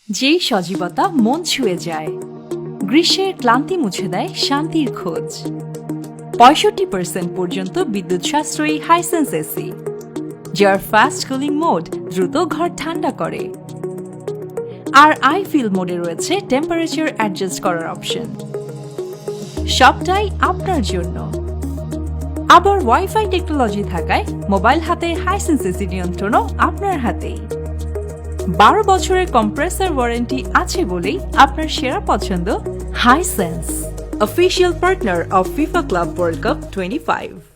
যেই সজীবতা মন ছুঁয়ে যায়, গ্রীষ্মের ক্লান্তি মুছে দেয় শান্তির খোঁজ। 65% পর্যন্ত বিদ্যুৎ সাশ্রয়ী হাইসেন্স এসি, যার ফাস্ট কুলিং মোড দ্রুত ঘর ঠান্ডা করে। আর আই ফিল মোডে রয়েছে টেম্পারেচার অ্যাডজাস্ট করার অপশন। সবটাই আপনার জন্য। আবার ওয়াইফাই টেকনোলজি থাকায় মোবাইল হাতে হাইসেন্স এসি নিয়ন্ত্রণও আপনার হাতেই। 12 বছরের কম্প্রেসর ওয়ারেন্টি আছে বলেই আপনার সেরা পছন্দ Hisense, official partner of FIFA club world cup 25।